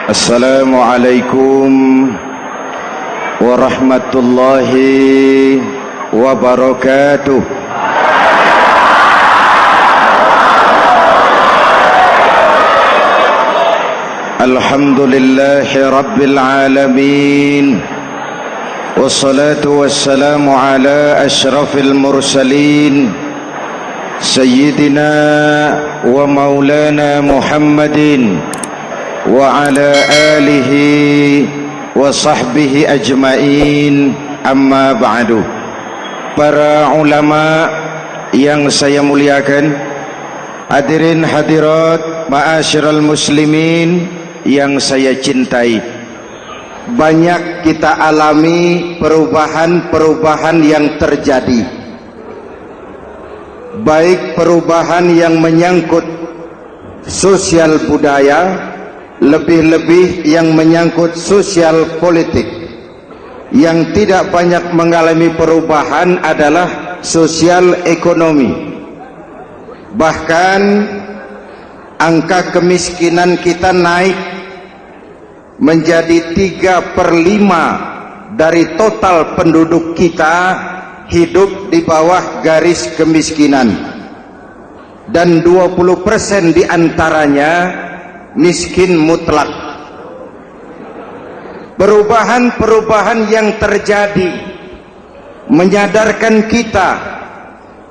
Assalamualaikum warahmatullahi wabarakatuh. Alhamdulillahi rabbil alamin, wassalatu wassalamu ala ashrafil mursalin, sayyidina wa maulana Muhammadin wa ala alihi wa sahbihi ajmain, amma ba'du. Para ulama yang saya muliakan, hadirin hadirat ma'asyiral muslimin yang saya cintai, banyak kita alami perubahan-perubahan yang terjadi, baik perubahan yang menyangkut sosial budaya, lebih-lebih yang menyangkut sosial politik. Yang tidak banyak mengalami perubahan adalah sosial ekonomi. Bahkan angka kemiskinan kita naik menjadi 3/5 dari total penduduk kita hidup di bawah garis kemiskinan, dan 20% diantaranya miskin mutlak. Perubahan-perubahan yang terjadi menyadarkan kita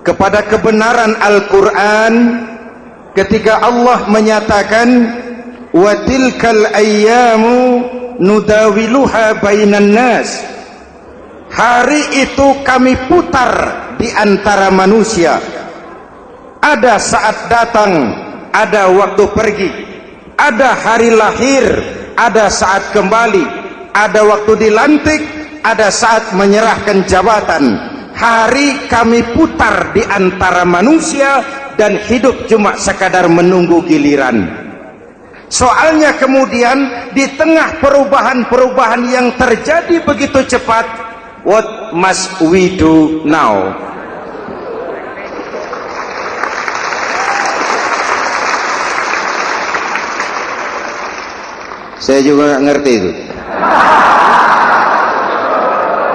kepada kebenaran Al-Quran ketika Allah menyatakan wa tilkal ayyamu nudawiluha bainan nas. Hari itu kami putar di antara manusia. Ada saat datang, ada waktu pergi. Ada hari lahir, ada saat kembali, ada waktu dilantik, ada saat menyerahkan jabatan. Hari kami putar di antara manusia dan hidup cuma sekadar menunggu giliran. Soalnya kemudian di tengah perubahan-perubahan yang terjadi begitu cepat, what must we do now? Saya juga nggak ngerti itu.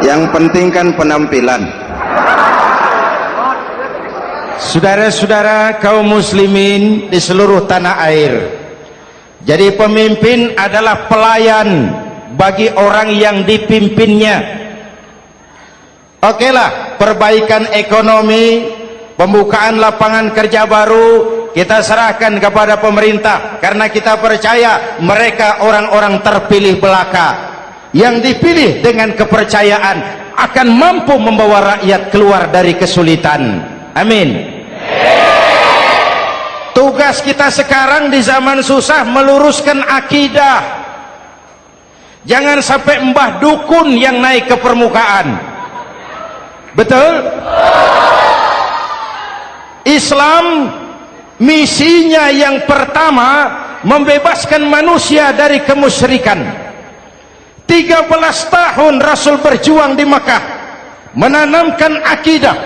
Yang penting kan penampilan. Saudara-saudara kaum muslimin di seluruh tanah air, jadi pemimpin adalah pelayan bagi orang yang dipimpinnya. Okelah, perbaikan ekonomi, pembukaan lapangan kerja baru kita serahkan kepada pemerintah, karena kita percaya mereka orang-orang terpilih belaka yang dipilih dengan kepercayaan akan mampu membawa rakyat keluar dari kesulitan. Amin. Tugas kita sekarang di zaman susah meluruskan akidah. Jangan sampai mbah dukun yang naik ke permukaan. Betul? Islam misinya yang pertama membebaskan manusia dari kemusyrikan. 13 tahun Rasul berjuang di Mekah, menanamkan akidah,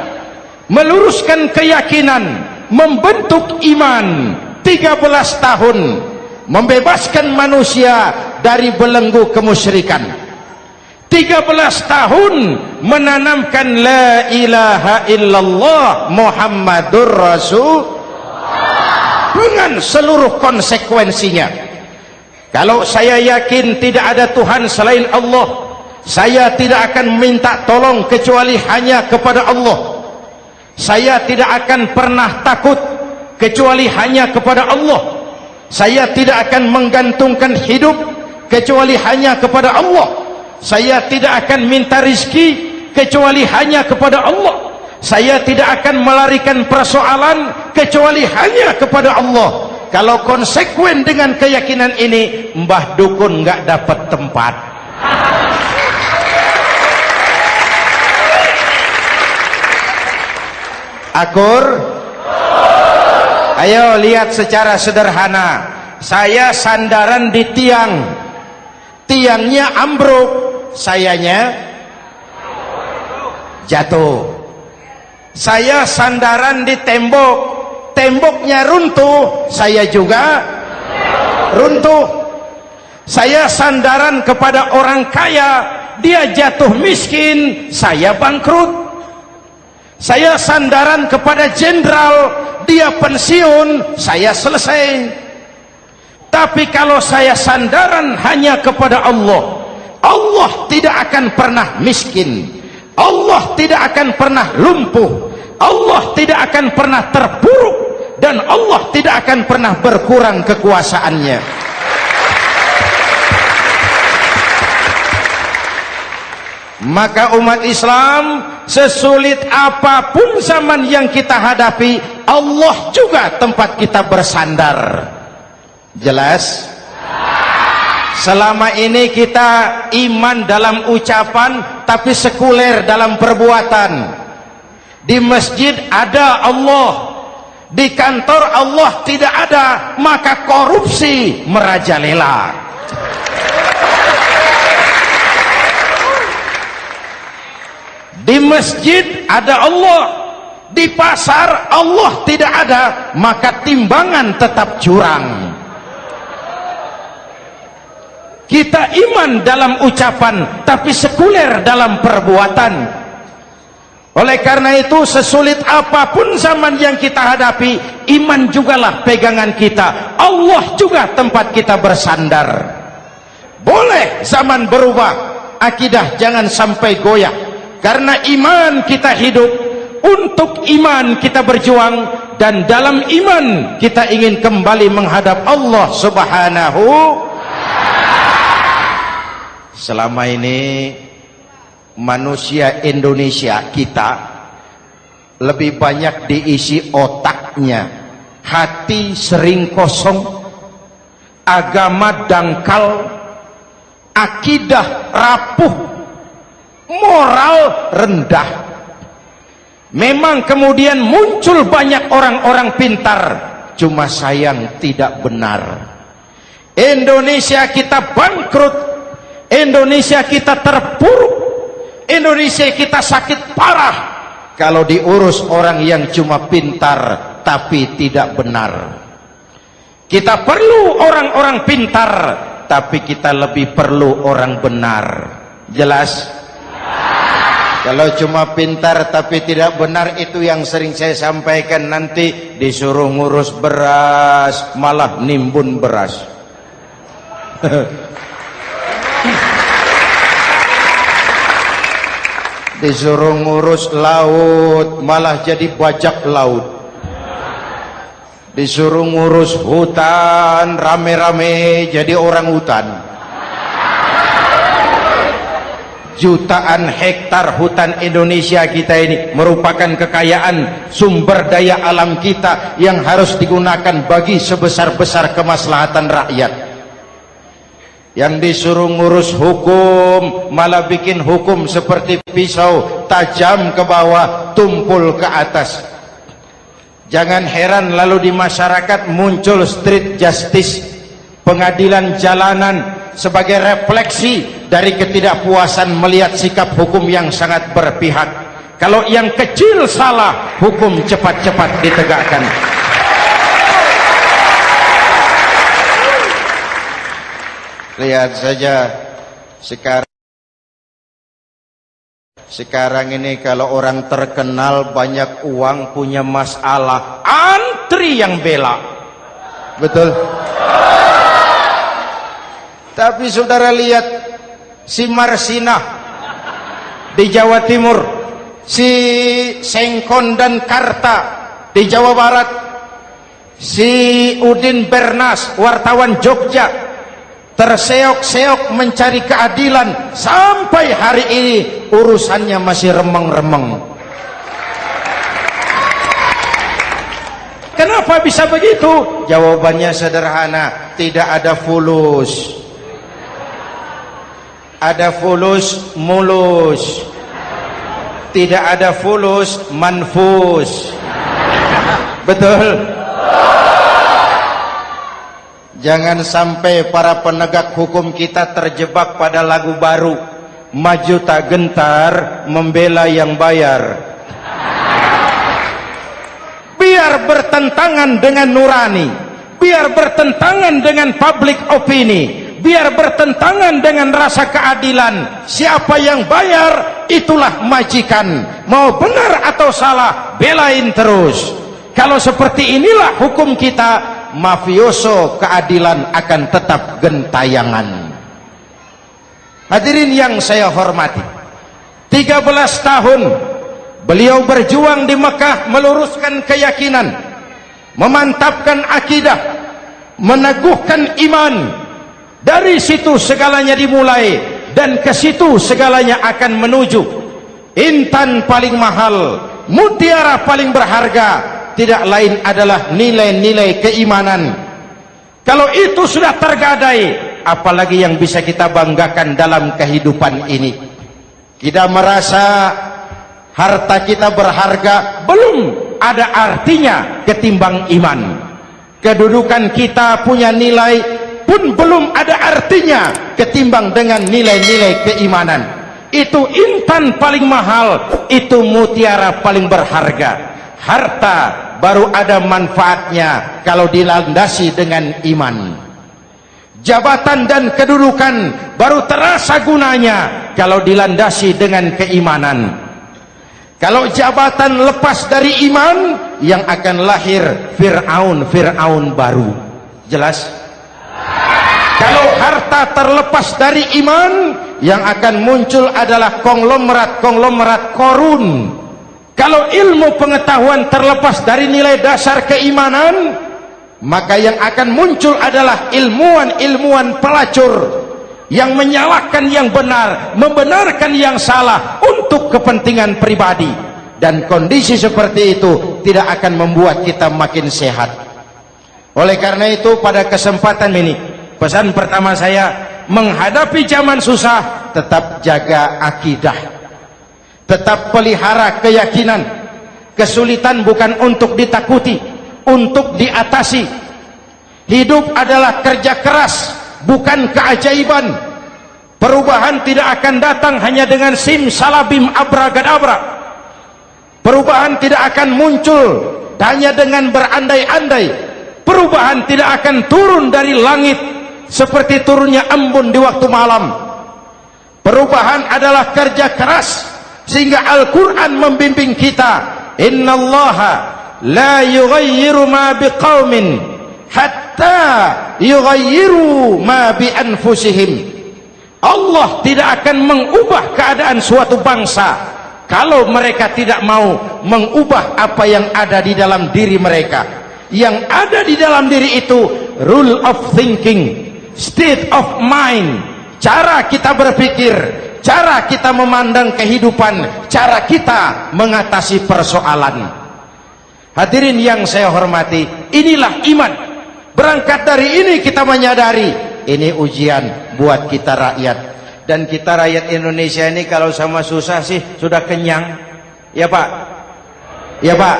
meluruskan keyakinan, membentuk iman. 13 tahun membebaskan manusia dari belenggu kemusyrikan. 13 tahun menanamkan la ilaha illallah Muhammadur Rasul dengan seluruh konsekuensinya. Kalau saya yakin tidak ada Tuhan selain Allah, saya tidak akan minta tolong kecuali hanya kepada Allah. Saya tidak akan pernah takut kecuali hanya kepada Allah. Saya tidak akan menggantungkan hidup kecuali hanya kepada Allah. Saya tidak akan minta rizki kecuali hanya kepada Allah. Saya tidak akan melarikan persoalan kecuali hanya kepada Allah. Kalau konsekuen dengan keyakinan ini, mbah dukun nggak dapat tempat. Akur? Ayo lihat secara sederhana. Saya sandaran di tiang, tiangnya ambruk, sayanya jatuh. Saya sandaran di tembok, temboknya runtuh, saya juga runtuh. Saya sandaran kepada orang kaya, dia jatuh miskin, saya bangkrut. Saya sandaran kepada jenderal, dia pensiun, saya selesai. Tapi kalau saya sandaran hanya kepada Allah, Allah tidak akan pernah miskin, Allah tidak akan pernah lumpuh, Allah tidak akan pernah terpuruk, dan Allah tidak akan pernah berkurang kekuasaannya. Maka umat Islam, sesulit apapun zaman yang kita hadapi, Allah juga tempat kita bersandar. Jelas? Selama ini kita iman dalam ucapan, tapi sekuler dalam perbuatan. Di masjid ada Allah, di kantor Allah tidak ada, maka korupsi merajalela. Di masjid ada Allah, di pasar Allah tidak ada, maka timbangan tetap curang. Kita iman dalam ucapan, tapi sekuler dalam perbuatan. Oleh karena itu, sesulit apapun zaman yang kita hadapi, iman jugalah pegangan kita, Allah juga tempat kita bersandar. Boleh zaman berubah, akidah jangan sampai goyah. Karena iman kita hidup, untuk iman kita berjuang, dan dalam iman kita ingin kembali menghadap Allah Subhanahu. Selama ini manusia Indonesia kita lebih banyak diisi otaknya, hati sering kosong, agama dangkal, akidah rapuh, moral rendah. Memang kemudian muncul banyak orang-orang pintar, cuma sayang tidak benar. Indonesia kita bangkrut, Indonesia kita terpuruk, Indonesia kita sakit parah kalau diurus orang yang cuma pintar tapi tidak benar. Kita perlu orang-orang pintar, tapi kita lebih perlu orang benar. Jelas? Kalau cuma pintar tapi tidak benar, itu yang sering saya sampaikan, nanti disuruh ngurus beras malah nimbun beras. Disuruh ngurus laut malah jadi bajak laut. Disuruh ngurus hutan rame-rame jadi orang hutan. Jutaan hektar hutan Indonesia kita ini merupakan kekayaan sumber daya alam kita yang harus digunakan bagi sebesar-besar kemaslahatan rakyat. Yang disuruh ngurus hukum malah bikin hukum seperti pisau, tajam ke bawah, tumpul ke atas. Jangan heran lalu di masyarakat muncul street justice, pengadilan jalanan, sebagai refleksi dari ketidakpuasan melihat sikap hukum yang sangat berpihak. Kalau yang kecil salah, hukum cepat-cepat ditegakkan. Lihat saja sekarang ini, kalau orang terkenal banyak uang, punya masalah, antri yang bela. Betul? Tapi saudara lihat si Marsinah di Jawa Timur, si Sengkon dan Karta di Jawa Barat, si Udin Bernas wartawan Jogja, terseok-seok mencari keadilan, sampai hari ini urusannya masih remeng-remeng. Kenapa bisa begitu? Jawabannya sederhana, tidak ada fulus. Ada fulus mulus, tidak ada fulus manfus. Betul? Jangan sampai para penegak hukum kita terjebak pada lagu baru, maju tak gentar membela yang bayar. Biar bertentangan dengan nurani, biar bertentangan dengan public opini, biar bertentangan dengan rasa keadilan. Siapa yang bayar itulah majikan, mau benar atau salah belain terus. Kalau seperti inilah hukum kita, mafioso keadilan akan tetap gentayangan. Hadirin yang saya hormati, 13 tahun beliau berjuang di Mekah meluruskan keyakinan, memantapkan akidah, meneguhkan iman. Dari situ segalanya dimulai dan ke situ segalanya akan menuju. Intan paling mahal, mutiara paling berharga, tidak lain adalah nilai-nilai keimanan. Kalau itu sudah tergadai, apalagi yang bisa kita banggakan dalam kehidupan ini? Kita merasa harta kita berharga, belum ada artinya ketimbang iman. Kedudukan kita punya nilai pun belum ada artinya ketimbang dengan nilai-nilai keimanan. Itu intan paling mahal, itu mutiara paling berharga. Harta baru ada manfaatnya kalau dilandasi dengan iman. Jabatan dan kedudukan baru terasa gunanya kalau dilandasi dengan keimanan. Kalau jabatan lepas dari iman, yang akan lahir Fir'aun baru. Jelas? Kalau harta terlepas dari iman, yang akan muncul adalah konglomerat Korun. Kalau ilmu pengetahuan terlepas dari nilai dasar keimanan, maka yang akan muncul adalah ilmuwan pelacur yang menyalahkan yang benar, membenarkan yang salah untuk kepentingan pribadi. Dan kondisi seperti itu tidak akan membuat kita makin sehat. Oleh karena itu, pada kesempatan ini, pesan pertama saya, menghadapi zaman susah, tetap jaga akidah, tetap pelihara keyakinan. Kesulitan bukan untuk ditakuti, untuk diatasi. Hidup adalah kerja keras, bukan keajaiban. Perubahan tidak akan datang hanya dengan simsalabim abragadabra. Perubahan tidak akan muncul hanya dengan berandai-andai. Perubahan tidak akan turun dari langit seperti turunnya embun di waktu malam. Perubahan adalah kerja keras, sehingga Al-Quran membimbing kita, innallaha la yughayyiru ma biqaumin hatta yughayyiru ma bi anfusihim. Allah tidak akan mengubah keadaan suatu bangsa kalau mereka tidak mau mengubah apa yang ada di dalam diri mereka. Yang ada di dalam diri itu rule of thinking, state of mind, cara kita berpikir, cara kita memandang kehidupan, cara kita mengatasi persoalan. Hadirin yang saya hormati, inilah iman. Berangkat dari ini kita menyadari, ini ujian buat kita rakyat. Dan kita rakyat Indonesia ini kalau sama susah sih sudah kenyang. Ya Pak? Ya Pak?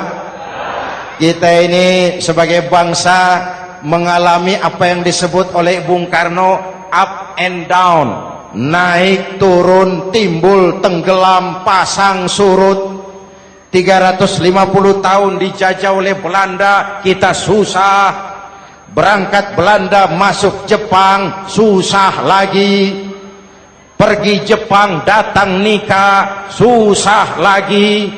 Kita ini sebagai bangsa mengalami apa yang disebut oleh Bung Karno up and down, naik turun, timbul tenggelam, pasang surut. 350 tahun dijajah oleh Belanda, kita susah. Berangkat Belanda masuk Jepang, susah lagi. Pergi Jepang, datang nikah, susah lagi.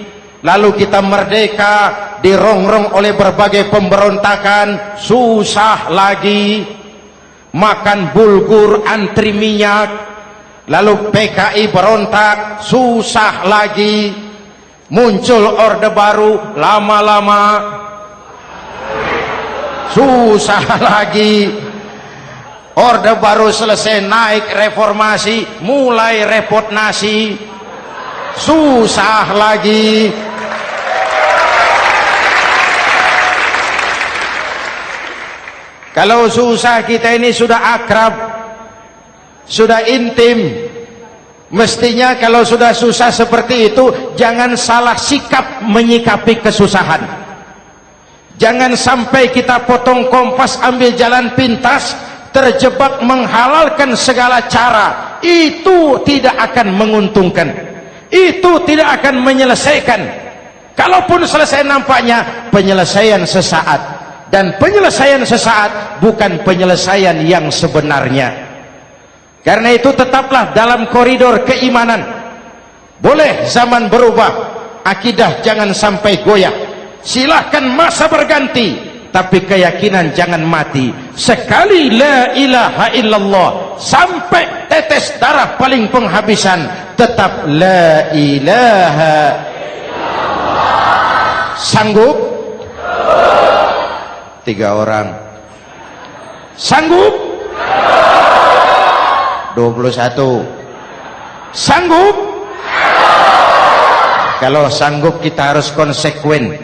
Lalu kita merdeka, dirongrong oleh berbagai pemberontakan, susah lagi. Makan bulgur, antri minyak. Lalu PKI berontak, susah lagi. Muncul orde baru, lama-lama susah lagi. Orde baru selesai, naik reformasi, mulai repot nasi, susah lagi. Kalau susah kita ini sudah akrab, sudah intim. Mestinya kalau sudah susah seperti itu, jangan salah sikap menyikapi kesusahan. Jangan sampai kita potong kompas, ambil jalan pintas, terjebak menghalalkan segala cara. Itu tidak akan menguntungkan, itu tidak akan menyelesaikan. Kalaupun selesai, nampaknya penyelesaian sesaat, dan penyelesaian sesaat bukan penyelesaian yang sebenarnya. Karena itu tetaplah dalam koridor keimanan. Boleh zaman berubah, akidah jangan sampai goyah. Silahkan masa berganti, tapi keyakinan jangan mati. Sekali la ilaha illallah sampai tetes darah paling penghabisan, tetap la ilaha illallah. Sanggup? 3 orang. Sanggup? 21. Sanggup? Kalau sanggup kita harus konsekuen.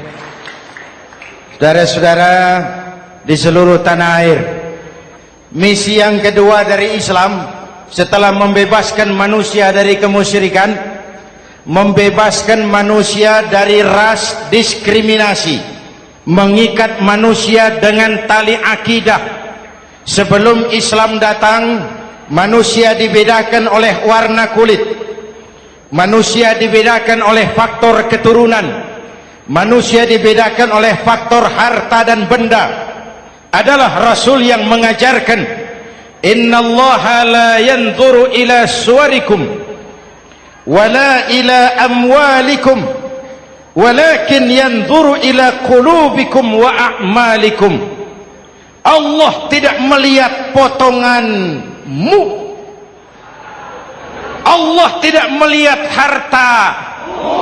Saudara-saudara di seluruh tanah air, misi yang kedua dari Islam setelah membebaskan manusia dari kemusyrikan, membebaskan manusia dari ras diskriminasi, mengikat manusia dengan tali akidah. Sebelum Islam datang, manusia dibedakan oleh warna kulit, manusia dibedakan oleh faktor keturunan, manusia dibedakan oleh faktor harta dan benda. Adalah Rasul yang mengajarkan, innallaha la yanzuru ila suwarikum wala ila amwalikum walakin yanzuru ila qulubikum wa a'malikum. Allah tidak melihat potonganmu, Allah tidak melihat hartamu.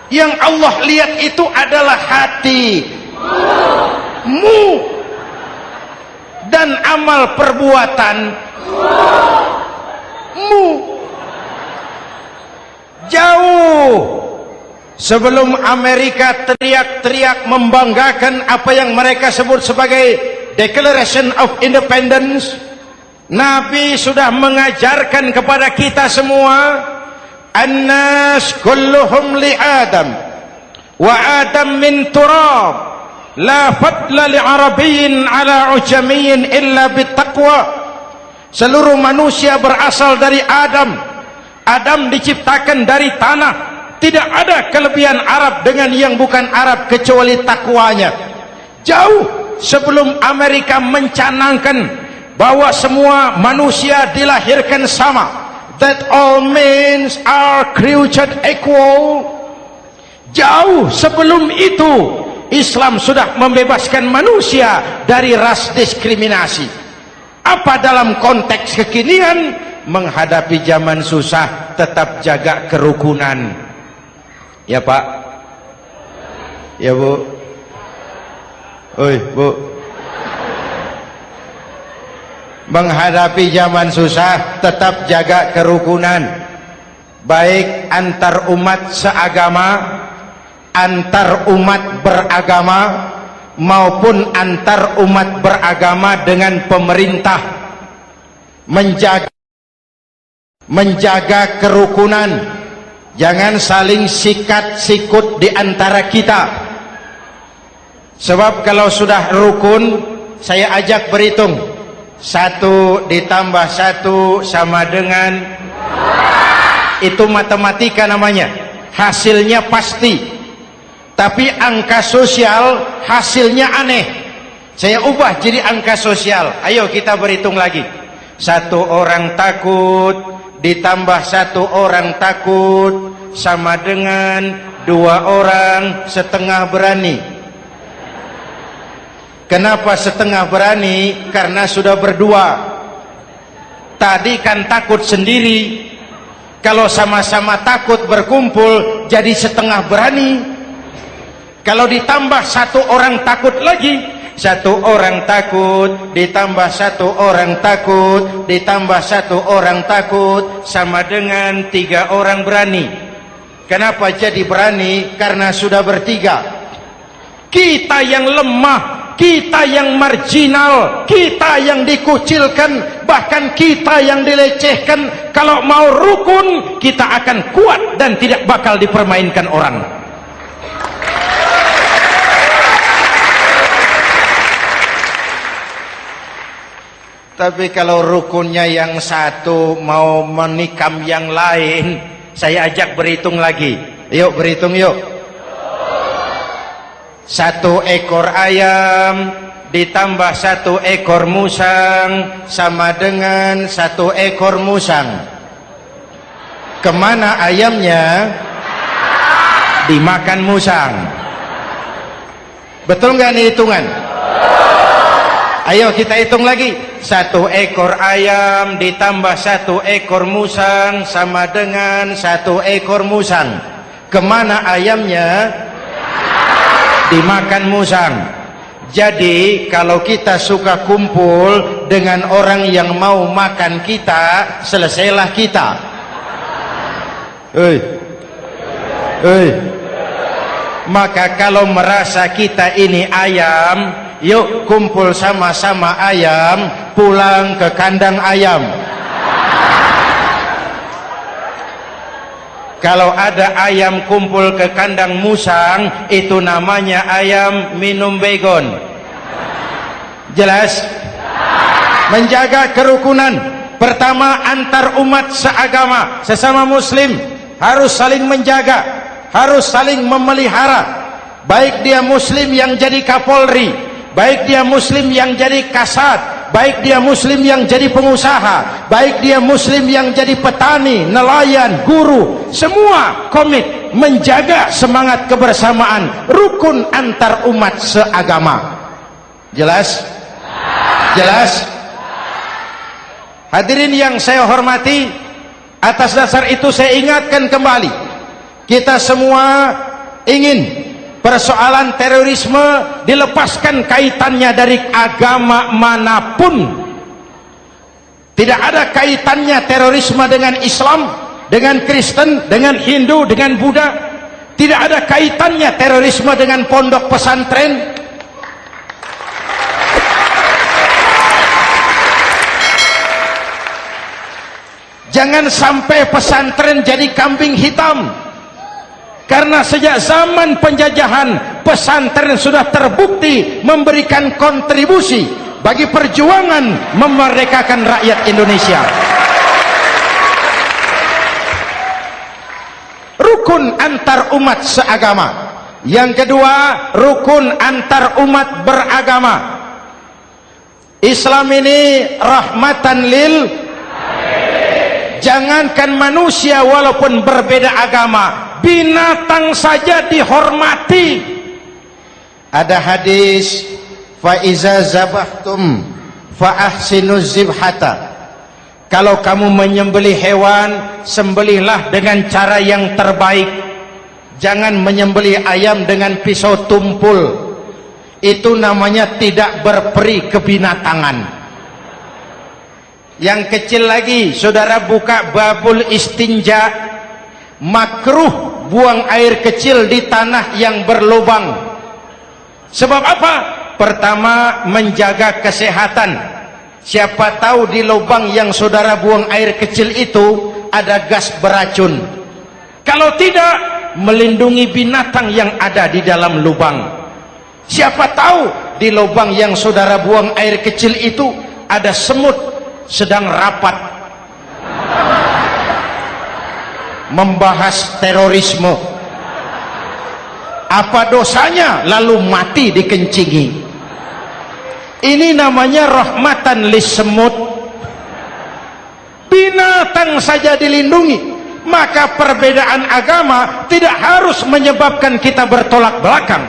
Yang Allah lihat itu adalah hatimu dan amal perbuatanmu. Jauh sebelum Amerika teriak-teriak membanggakan apa yang mereka sebut sebagai Declaration of Independence, Nabi sudah mengajarkan kepada kita semua, annas kulluhum li Adam wa Adam min turab la fadla li arabiyyin ala ujamiyyin illa bittaqwa. Seluruh manusia berasal dari Adam. Adam diciptakan dari tanah. Tidak ada kelebihan Arab dengan yang bukan Arab kecuali takwanya. Jauh sebelum Amerika mencanangkan bahwa semua manusia dilahirkan sama, that all men are created equal. Jauh sebelum itu Islam sudah membebaskan manusia dari ras diskriminasi. Apa dalam konteks kekinian menghadapi zaman susah tetap jaga kerukunan? Ya Pak, ya Bu, oi Bu. Menghadapi zaman susah tetap jaga kerukunan, baik antar umat seagama, antar umat beragama, maupun antar umat beragama dengan pemerintah. Menjaga kerukunan. Jangan saling sikat sikut di antara kita. Sebab kalau sudah rukun, saya ajak berhitung. 1 ditambah 1 sama dengan, itu matematika namanya. Hasilnya pasti. Tapi angka sosial hasilnya aneh. Saya ubah jadi angka sosial. Ayo kita berhitung lagi. 1 orang takut ditambah 1 orang takut sama dengan 2 orang setengah berani. Kenapa setengah berani? Karena sudah berdua. Tadi kan takut sendiri. Kalau sama-sama takut berkumpul jadi setengah berani. Kalau ditambah 1 orang takut lagi, 1 orang takut ditambah 1 orang takut ditambah 1 orang takut sama dengan 3 orang berani. Kenapa jadi berani? Karena sudah bertiga. Kita yang lemah, kita yang marginal, kita yang dikucilkan, bahkan kita yang dilecehkan, kalau mau rukun kita akan kuat dan tidak bakal dipermainkan orang. Tapi kalau rukunnya yang satu mau menikam yang lain, saya ajak berhitung lagi. Yuk berhitung yuk. 1 ekor ayam ditambah 1 ekor musang sama dengan 1 ekor musang. Kemana ayamnya? Dimakan musang. Betul nggak nih hitungan? Ayo kita hitung lagi. 1 ekor ayam ditambah 1 ekor musang sama dengan 1 ekor musang. Kemana ayamnya? Dimakan musang. Jadi kalau kita suka kumpul dengan orang yang mau makan kita, selesailah kita. Maka kalau merasa kita ini ayam, yuk kumpul sama-sama ayam, pulang ke kandang ayam. Kalau ada ayam kumpul ke kandang musang, itu namanya ayam minum baygon. Jelas? Menjaga kerukunan. Pertama, antar umat seagama, sesama muslim harus saling menjaga, harus saling memelihara. Baik dia muslim yang jadi kapolri, baik dia muslim yang jadi kasat, baik dia muslim yang jadi pengusaha, baik dia muslim yang jadi petani, nelayan, guru, semua komit menjaga semangat kebersamaan, rukun antar umat seagama. Jelas? Jelas? Hadirin yang saya hormati, atas dasar itu saya ingatkan kembali, kita semua ingin persoalan terorisme dilepaskan kaitannya dari agama manapun. Tidak ada kaitannya terorisme dengan Islam, dengan Kristen, dengan Hindu, dengan Buddha. Tidak ada kaitannya terorisme dengan pondok pesantren. Jangan sampai pesantren jadi kambing hitam. Karena sejak zaman penjajahan, pesantren sudah terbukti memberikan kontribusi bagi perjuangan memerdekakan rakyat Indonesia. Rukun antar umat seagama. Yang kedua, rukun antar umat beragama. Islam ini rahmatan lil, jangankan manusia walaupun berbeda agama, binatang saja dihormati. Ada hadis, fa iza zabahtum fa ahsinuz zibhata. Kalau kamu menyembelih hewan, sembelihlah dengan cara yang terbaik. Jangan menyembelih ayam dengan pisau tumpul. Itu namanya tidak berperi kebinatangan. Yang kecil lagi, saudara buka babul istinja, makruh buang air kecil di tanah yang berlubang. Sebab apa? Pertama, menjaga kesehatan. Siapa tahu di lubang yang saudara buang air kecil itu ada gas beracun. Kalau tidak, melindungi binatang yang ada di dalam lubang. Siapa tahu di lubang yang saudara buang air kecil itu ada semut sedang rapat membahas terorisme. Apa dosanya lalu mati dikencingi? Ini namanya rahmatan lissemut. Binatang saja dilindungi. Maka perbedaan agama tidak harus menyebabkan kita bertolak belakang.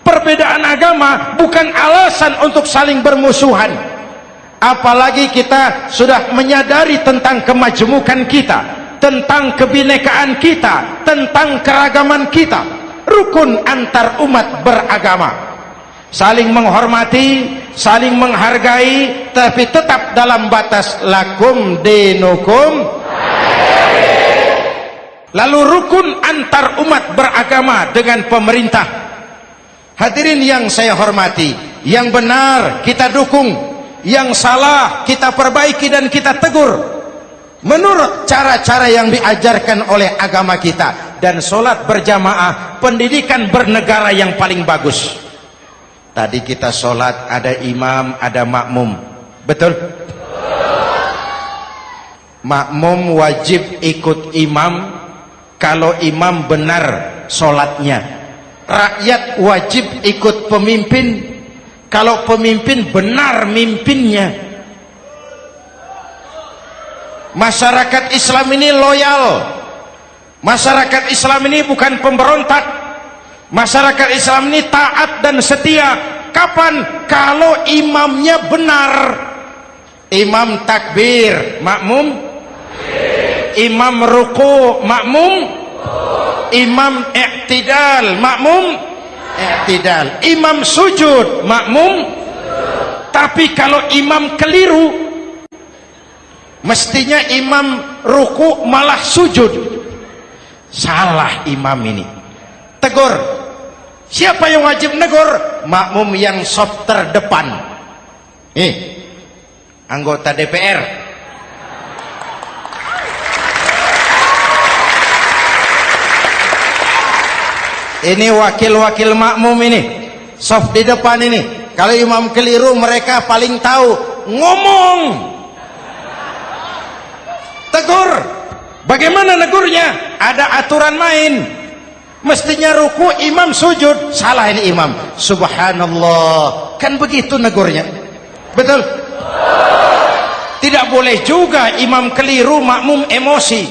Perbedaan agama bukan alasan untuk saling bermusuhan. Apalagi kita sudah menyadari tentang kemajmukan kita, tentang kebinekaan kita, tentang keragaman kita. Rukun antar umat beragama, saling menghormati, saling menghargai, tapi tetap dalam batas lakum dinukum. Lalu rukun antar umat beragama dengan pemerintah. Hadirin yang saya hormati, yang benar kita dukung, yang salah kita perbaiki dan kita tegur menurut cara-cara yang diajarkan oleh agama kita. Dan sholat berjamaah, pendidikan bernegara yang paling bagus. Tadi kita sholat ada imam, ada makmum, betul? Makmum wajib ikut imam kalau imam benar sholatnya. rakyat wajib ikut pemimpin kalau pemimpin benar mimpinnya. Masyarakat Islam ini loyal, masyarakat Islam ini bukan pemberontak, masyarakat Islam ini taat dan setia. Kapan? Kalau imamnya benar. Imam takbir, makmum. Imam ruku, makmum. Imam i'tidal, makmum. I'tidal. Imam sujud, makmum. Tapi kalau imam keliru, mestinya imam ruku malah sujud. Salah imam ini. Tegur. Siapa yang wajib negur? Makmum yang sop terdepan. Anggota DPR. Ini wakil-wakil makmum ini, sop di depan ini. Kalau imam keliru, mereka paling tahu. Ngomong. Tegur. Bagaimana negurnya? Ada aturan main. Mestinya ruku, imam sujud. Salah ini imam. Subhanallah. Kan begitu negurnya. Betul? Tidak boleh juga imam keliru, makmum emosi.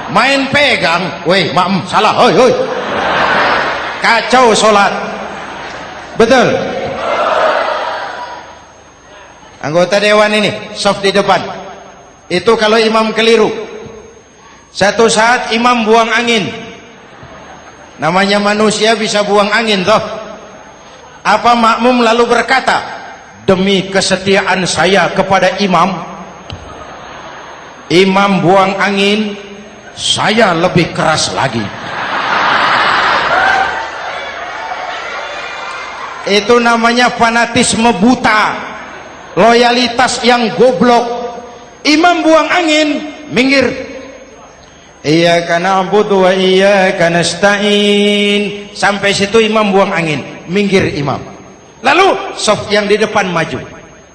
Main pegang. Woi, makmum salah. Hoi, hoi. Kacau sholat. Betul? Anggota dewan ini, soft di depan. Itu kalau imam keliru. Satu saat imam buang angin. Namanya manusia bisa buang angin toh. Apa makmum lalu berkata, demi kesetiaan saya kepada imam, imam buang angin, saya lebih keras lagi. Itu namanya fanatisme buta, loyalitas yang goblok. Imam buang angin, minggir. Iyyaka na'budu wa iyyaka nasta'in. Sampai situ imam buang angin, minggir imam. Lalu saf yang di depan maju.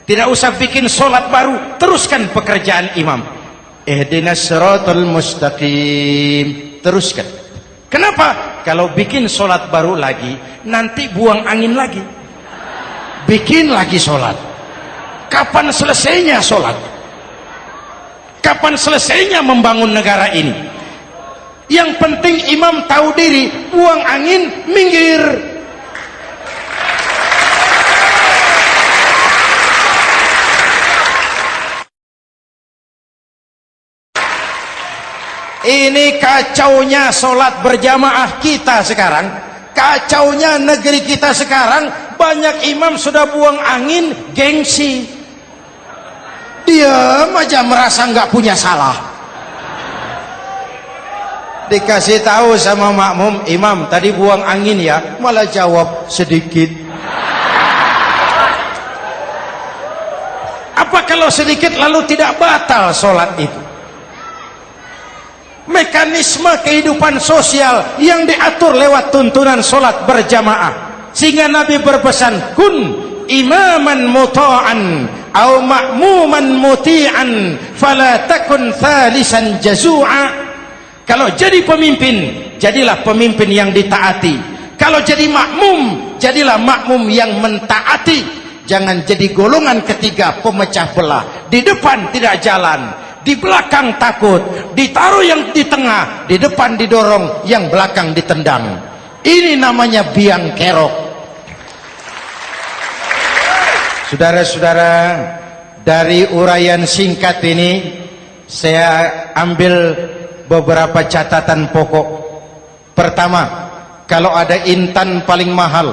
Tidak usah bikin sholat baru, teruskan pekerjaan imam. Ihdinas siratal mustaqim. Teruskan. Kenapa? Kalau bikin sholat baru lagi, nanti buang angin lagi. Bikin lagi sholat. Kapan selesainya sholat? Kapan selesainya membangun negara ini? Yang penting imam tahu diri, buang angin, minggir. Ini kacaunya sholat berjamaah kita sekarang, kacaunya negeri kita sekarang. Banyak imam sudah buang angin, gengsi. Diam aja merasa nggak punya salah. Dikasih tahu sama makmum, imam tadi buang angin ya, malah jawab sedikit. Apa kalau sedikit lalu tidak batal sholat itu? Mekanisme kehidupan sosial yang diatur lewat tuntunan sholat berjamaah, sehingga Nabi berpesan, kun imaman muta'an au ma'muman muti'an fala takun thalisan jazu'a. Kalau jadi pemimpin, jadilah pemimpin yang ditaati. Kalau jadi makmum, jadilah makmum yang mentaati. Jangan jadi golongan ketiga pemecah belah. Di depan tidak jalan, di belakang takut, ditaruh yang di tengah, di depan didorong, yang belakang ditendang. Ini namanya biang kerok. Saudara-saudara, dari uraian singkat ini saya ambil beberapa catatan pokok. Pertama, kalau ada intan paling mahal,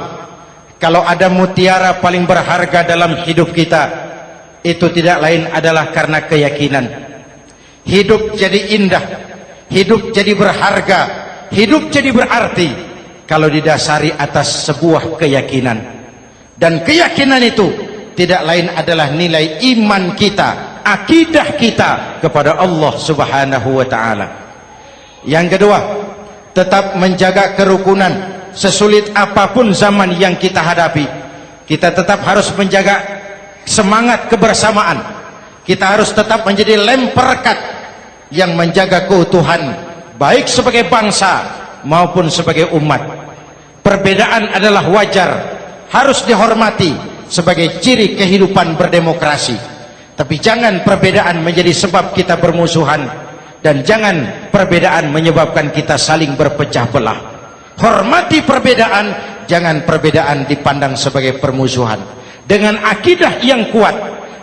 kalau ada mutiara paling berharga dalam hidup kita, itu tidak lain adalah karena keyakinan. Hidup jadi indah, hidup jadi berharga, hidup jadi berarti kalau didasari atas sebuah keyakinan. Dan keyakinan itu tidak lain adalah nilai iman kita, akidah kita kepada Allah Subhanahu wa ta'ala. Yang kedua, tetap menjaga kerukunan. Sesulit apapun zaman yang kita hadapi, kita tetap harus menjaga semangat kebersamaan. Kita harus tetap menjadi lem perekat yang menjaga keutuhan, baik sebagai bangsa maupun sebagai umat. Perbedaan adalah wajar, harus dihormati sebagai ciri kehidupan berdemokrasi. Tapi jangan perbedaan menjadi sebab kita bermusuhan, dan jangan perbedaan menyebabkan kita saling berpecah belah. Hormati perbedaan, jangan perbedaan dipandang sebagai permusuhan. Dengan akidah yang kuat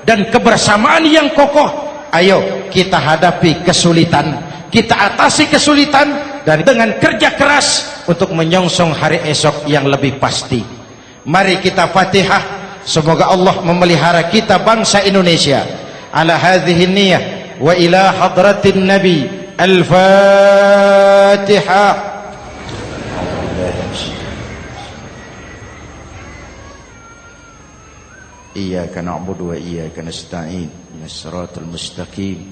dan kebersamaan yang kokoh, ayo kita hadapi kesulitan, kita atasi kesulitan, dan dengan kerja keras untuk menyongsong hari esok yang lebih pasti. Mari kita Fatihah, semoga Allah memelihara kita bangsa Indonesia. Ala hadhihi niyah wa ila hadratin Nabi. Al-Fatihah. Iyyaka na'budu wa iyyaka nasta'in. Ihdinas siratal mustaqim.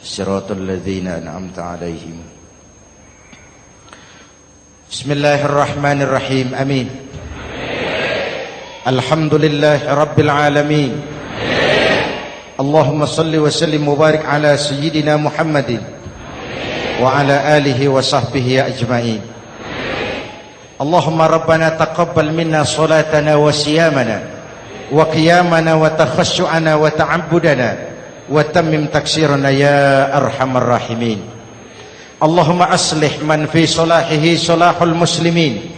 Siratal ladzina an'amta 'alaihim. Bismillahirrahmanirrahim. Amin. Alhamdulillahi rabbil alamin. Allahumma salli wa sallim mubarak ala sayyidina Muhammadin wa ala alihi wa sahbihi ajma'in. Allahumma rabbana taqabbal minna salatana wa siyamana wa qiyamana wa takhassu'ana wa ta'abbudana wa tammim taksirana ya arhamar rahimin. Allahumma aslih man fi salahihi salahul muslimin.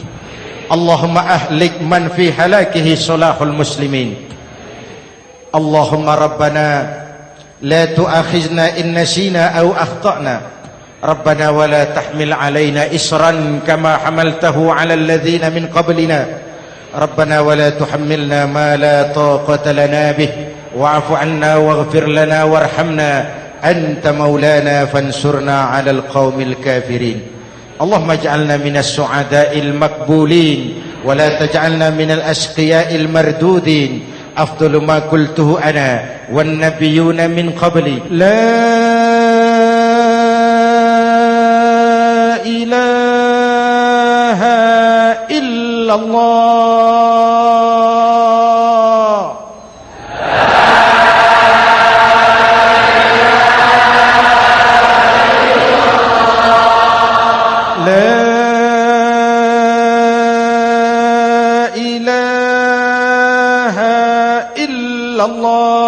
Allahumma ahlik man fi halakihi salahul muslimin. Allahumma rabbana la tu'akhizna in nasina aw akhtana. Rabbana wa la tahmil alaina isran kama hamaltahu ala alladhina min qablina. Rabbana wa la tuhammilna ma la taqata lana bih wa'fu 'anna waghfir lana warhamna anta maulana fansurna 'alal qaumil kafirin. Allahumma ij'alna minas su'ada'il maqbulin wa la taj'alna minal ashqiya'il mardudin. Afdalu ma qultuhu ana wan nabiyyuna min qabli. La ilaha illallah. La ilaha illallah.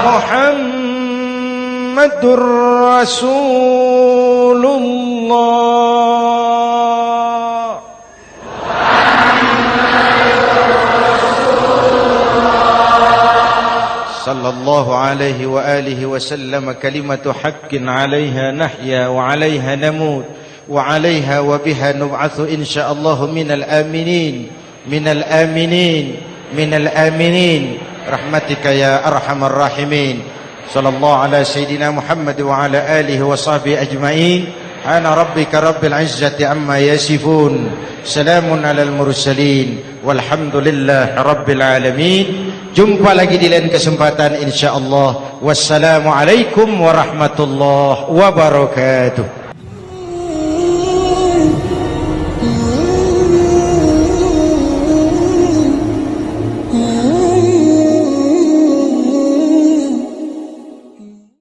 Muhammadur Rasulullah. Sallallahu alaihi wa alihi wa sallam. Kalimatu haqqin 'alaiha nahya wa 'alaiha namut wa 'alaiha wa biha nub'atsu insyaallah minal aminin minal aminin minal aminin rahmatika ya arhamar rahimin. Sallallahu ala sayyidina Muhammad wa ala alihi wa sahbihi ajma'in. Ana rabbika rabbil izzati amma yasifun. Salamun alal mursalin walhamdulillahi rabbil alamin. Jumpa lagi di lain kesempatan insyaallah. Wassalamualaikum warahmatullahi wabarakatuh.